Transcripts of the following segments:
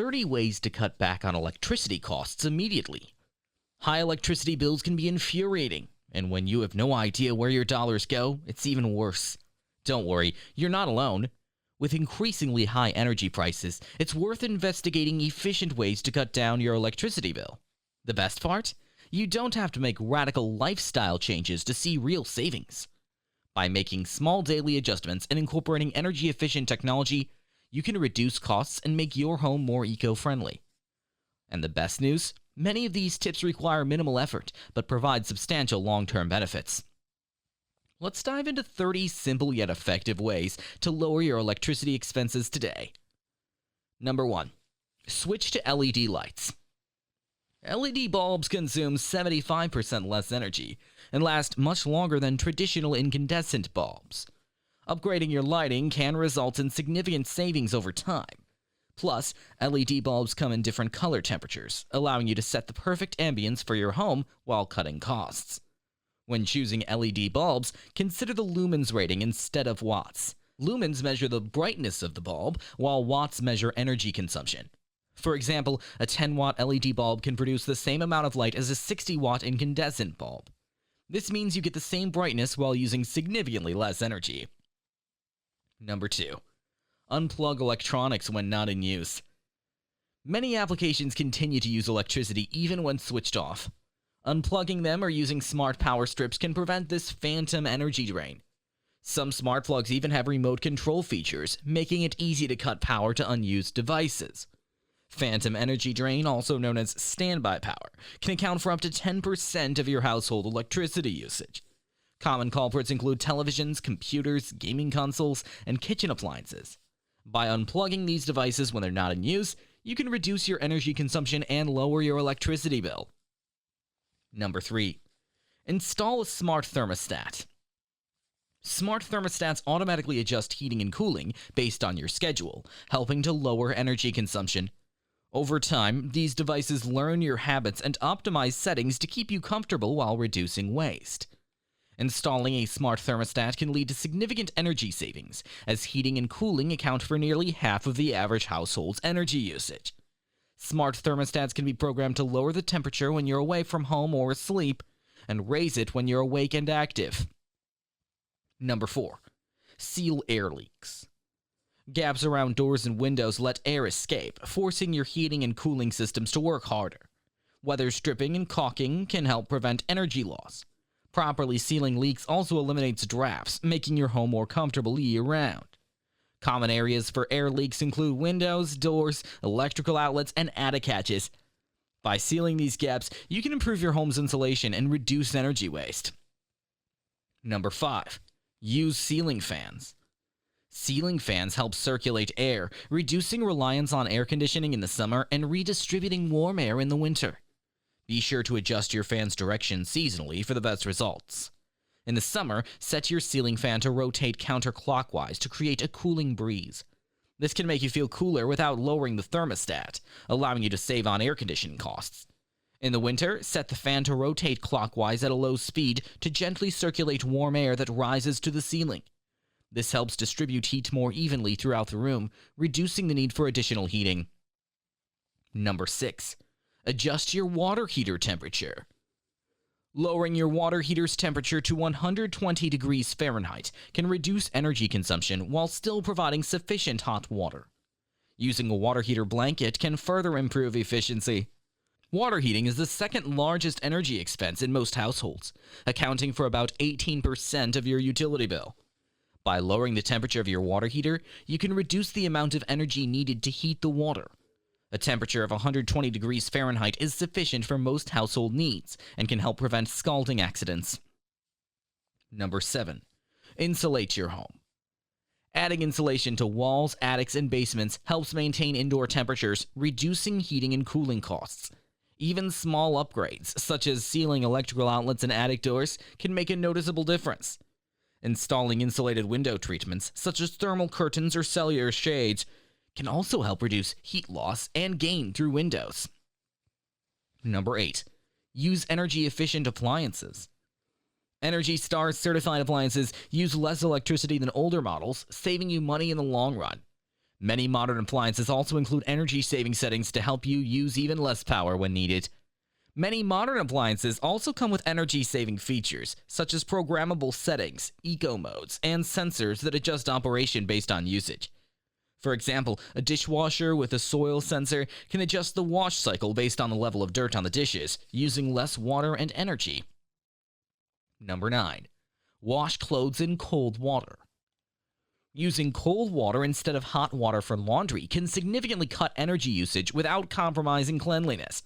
30 ways to cut back on electricity costs immediately. High electricity bills can be infuriating, and when you have no idea where your dollars go, it's even worse. Don't worry, you're not alone. With increasingly high energy prices, it's worth investigating efficient ways to cut down your electricity bill. The best part? You don't have to make radical lifestyle changes to see real savings. By making small daily adjustments and incorporating energy-efficient technology, you can reduce costs and make your home more eco-friendly. And the best news? Many of these tips require minimal effort, but provide substantial long-term benefits. Let's dive into 30 simple yet effective ways to lower your electricity expenses today. Number 1. Switch to LED lights. LED bulbs consume 75% less energy and last much longer than traditional incandescent bulbs. Upgrading your lighting can result in significant savings over time. Plus, LED bulbs come in different color temperatures, allowing you to set the perfect ambience for your home while cutting costs. When choosing LED bulbs, consider the lumens rating instead of watts. Lumens measure the brightness of the bulb, while watts measure energy consumption. For example, a 10-watt LED bulb can produce the same amount of light as a 60-watt incandescent bulb. This means you get the same brightness while using significantly less energy. Number 2. Unplug electronics when not in use. Many applications continue to use electricity even when switched off. Unplugging them or using smart power strips can prevent this phantom energy drain. Some smart plugs even have remote control features, making it easy to cut power to unused devices. Phantom energy drain, also known as standby power, can account for up to 10% of your household electricity usage. Common culprits include televisions, computers, gaming consoles, and kitchen appliances. By unplugging these devices when they're not in use, you can reduce your energy consumption and lower your electricity bill. Number 3. Install a smart thermostat. Smart thermostats automatically adjust heating and cooling based on your schedule, helping to lower energy consumption. Over time, these devices learn your habits and optimize settings to keep you comfortable while reducing waste. Installing a smart thermostat can lead to significant energy savings, as heating and cooling account for nearly half of the average household's energy usage. Smart thermostats can be programmed to lower the temperature when you're away from home or asleep, and raise it when you're awake and active. Number 4. Seal air leaks. Gaps around doors and windows let air escape, forcing your heating and cooling systems to work harder. Weather stripping and caulking can help prevent energy loss. Properly sealing leaks also eliminates drafts, making your home more comfortable year-round. Common areas for air leaks include windows, doors, electrical outlets, and attic hatches. By sealing these gaps, you can improve your home's insulation and reduce energy waste. Number 5. Use ceiling fans. Ceiling fans help circulate air, reducing reliance on air conditioning in the summer and redistributing warm air in the winter. Be sure to adjust your fan's direction seasonally for the best results. In the summer, set your ceiling fan to rotate counterclockwise to create a cooling breeze. This can make you feel cooler without lowering the thermostat, allowing you to save on air conditioning costs. In the winter, set the fan to rotate clockwise at a low speed to gently circulate warm air that rises to the ceiling. This helps distribute heat more evenly throughout the room, reducing the need for additional heating. Number 6. Adjust your water heater temperature. Lowering your water heater's temperature to 120 degrees Fahrenheit can reduce energy consumption while still providing sufficient hot water. Using a water heater blanket can further improve efficiency. Water heating is the second largest energy expense in most households, accounting for about 18% of your utility bill. By lowering the temperature of your water heater, you can reduce the amount of energy needed to heat the water. A temperature of 120 degrees Fahrenheit is sufficient for most household needs and can help prevent scalding accidents. Number 7. Insulate your home. Adding insulation to walls, attics, and basements helps maintain indoor temperatures, reducing heating and cooling costs. Even small upgrades, such as sealing electrical outlets and attic doors, can make a noticeable difference. Installing insulated window treatments, such as thermal curtains or cellular shades, can also help reduce heat loss and gain through windows. Number 8. Use energy-efficient appliances. Energy Star certified appliances use less electricity than older models, saving you money in the long run. Many modern appliances also include energy-saving settings to help you use even less power when needed. Many modern appliances also come with energy-saving features, such as programmable settings, eco modes, and sensors that adjust operation based on usage. For example, a dishwasher with a soil sensor can adjust the wash cycle based on the level of dirt on the dishes, using less water and energy. Number 9. Wash clothes in cold water. Using cold water instead of hot water for laundry can significantly cut energy usage without compromising cleanliness.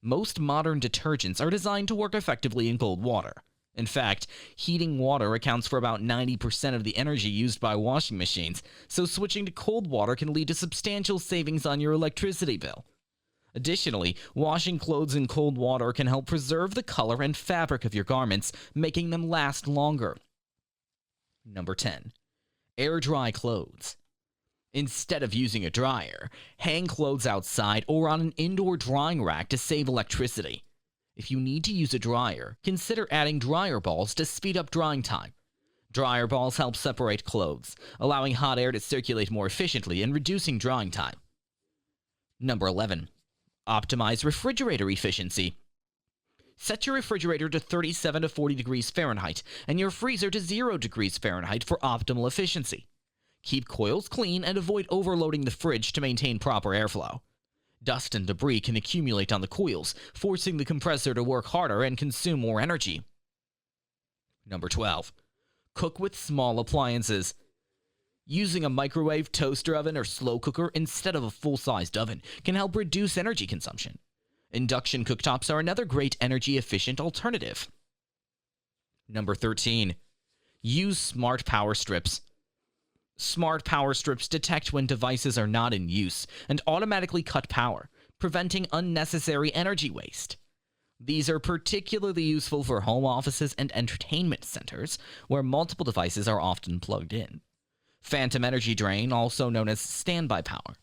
Most modern detergents are designed to work effectively in cold water. In fact, heating water accounts for about 90% of the energy used by washing machines, so switching to cold water can lead to substantial savings on your electricity bill. Additionally, washing clothes in cold water can help preserve the color and fabric of your garments, making them last longer. Number 10. Air dry clothes. Instead of using a dryer, hang clothes outside or on an indoor drying rack to save electricity. If you need to use a dryer, consider adding dryer balls to speed up drying time. Dryer balls help separate clothes, allowing hot air to circulate more efficiently and reducing drying time. Number 11. Optimize refrigerator efficiency. Set your refrigerator to 37 to 40 degrees Fahrenheit and your freezer to 0 degrees Fahrenheit for optimal efficiency. Keep coils clean and avoid overloading the fridge to maintain proper airflow. Dust and debris can accumulate on the coils, forcing the compressor to work harder and consume more energy. Number 12. Cook with small appliances. Using a microwave, toaster oven, or slow cooker instead of a full-sized oven can help reduce energy consumption. Induction cooktops are another great energy-efficient alternative. Number 13. Use smart power strips. Smart power strips detect when devices are not in use and automatically cut power, preventing unnecessary energy waste. These are particularly useful for home offices and entertainment centers, where multiple devices are often plugged in. Phantom energy drain, also known as standby power,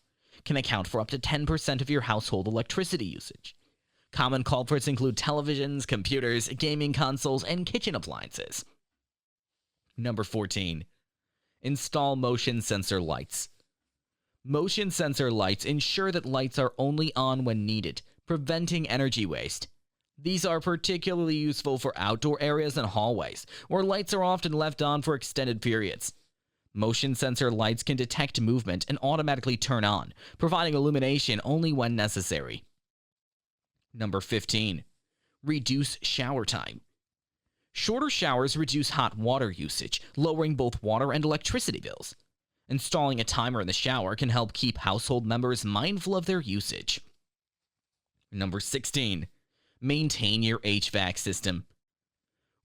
can account for up to 10% of your household electricity usage. Common culprits include televisions, computers, gaming consoles, and kitchen appliances. Number 14. Install motion sensor lights. Motion sensor lights ensure that lights are only on when needed, preventing energy waste. These are particularly useful for outdoor areas and hallways, where lights are often left on for extended periods. Motion sensor lights can detect movement and automatically turn on, providing illumination only when necessary. Number 15. Reduce shower time. Shorter showers reduce hot water usage, lowering both water and electricity bills. Installing a timer in the shower can help keep household members mindful of their usage. Number 16. Maintain your HVAC system.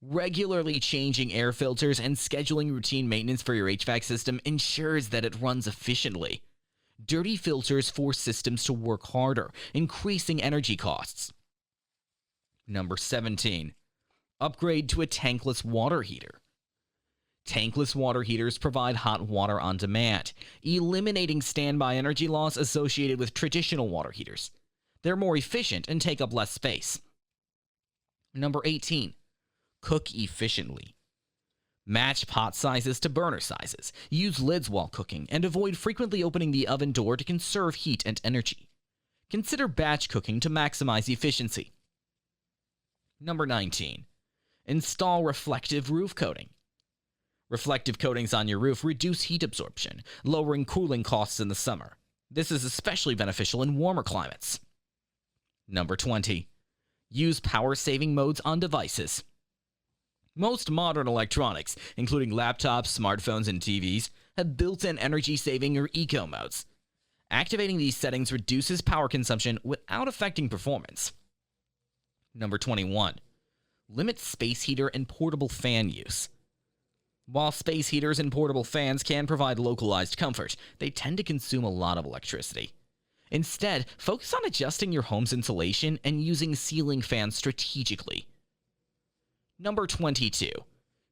Regularly changing air filters and scheduling routine maintenance for your HVAC system ensures that it runs efficiently. Dirty filters force systems to work harder, increasing energy costs. Number 17. Upgrade to a tankless water heater. Tankless water heaters provide hot water on demand, eliminating standby energy loss associated with traditional water heaters. They're more efficient and take up less space. Number 18. Cook efficiently. Match pot sizes to burner sizes, use lids while cooking, and avoid frequently opening the oven door to conserve heat and energy. Consider batch cooking to maximize efficiency. Number 19. Install reflective roof coating. Reflective coatings on your roof reduce heat absorption, lowering cooling costs in the summer. This is especially beneficial in warmer climates. Number 20. Use power-saving modes on devices. Most modern electronics, including laptops, smartphones, and TVs, have built-in energy-saving or eco modes. Activating these settings reduces power consumption without affecting performance. Number 21. Limit space heater and portable fan use. While space heaters and portable fans can provide localized comfort, they tend to consume a lot of electricity. Instead, focus on adjusting your home's insulation and using ceiling fans strategically. Number 22.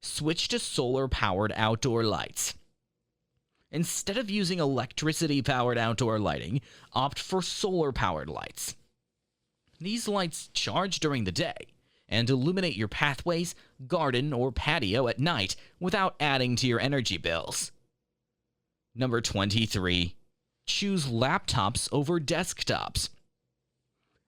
Switch to solar-powered outdoor lights. Instead of using electricity-powered outdoor lighting, opt for solar-powered lights. These lights charge during the day and illuminate your pathways, garden, or patio at night without adding to your energy bills. Number 23. Choose laptops over desktops.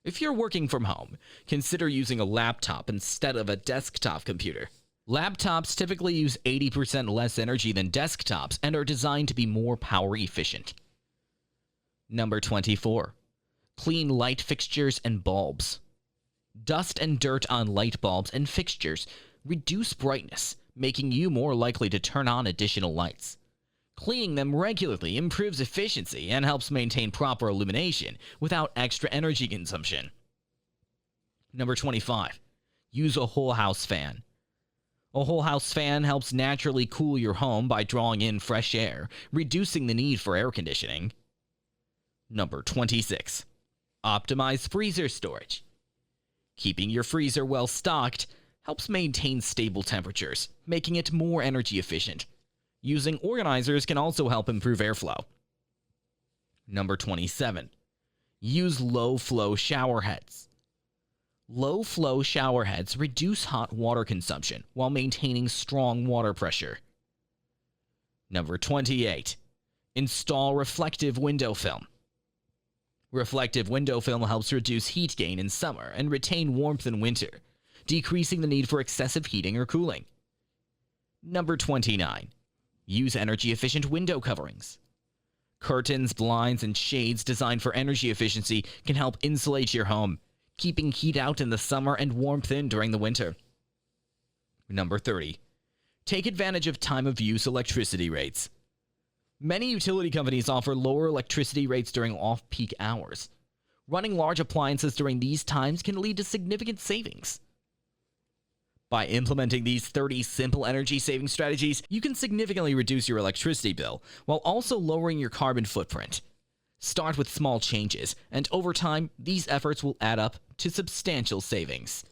If you're working from home, consider using a laptop instead of a desktop computer. Laptops typically use 80% less energy than desktops and are designed to be more power efficient. Number 24. Clean light fixtures and bulbs. Dust and dirt on light bulbs and fixtures reduce brightness, making you more likely to turn on additional lights. Cleaning them regularly improves efficiency and helps maintain proper illumination without extra energy consumption. Number 25. Use a whole house fan. A whole house fan helps naturally cool your home by drawing in fresh air, reducing the need for air conditioning. Number 26. Optimize freezer storage. Keeping your freezer well stocked helps maintain stable temperatures, making it more energy efficient. Using organizers can also help improve airflow. Number 27. Use low-flow shower heads. Low-flow shower heads reduce hot water consumption while maintaining strong water pressure. Number 28. Install reflective window film. Reflective window film helps reduce heat gain in summer and retain warmth in winter, decreasing the need for excessive heating or cooling. Number 29. Use energy-efficient window coverings. Curtains, blinds, and shades designed for energy efficiency can help insulate your home, keeping heat out in the summer and warmth in during the winter. Number 30. Take advantage of time-of-use electricity rates. Many utility companies offer lower electricity rates during off-peak hours. Running large appliances during these times can lead to significant savings. By implementing these 30 simple energy-saving strategies, you can significantly reduce your electricity bill while also lowering your carbon footprint. Start with small changes, and over time, these efforts will add up to substantial savings.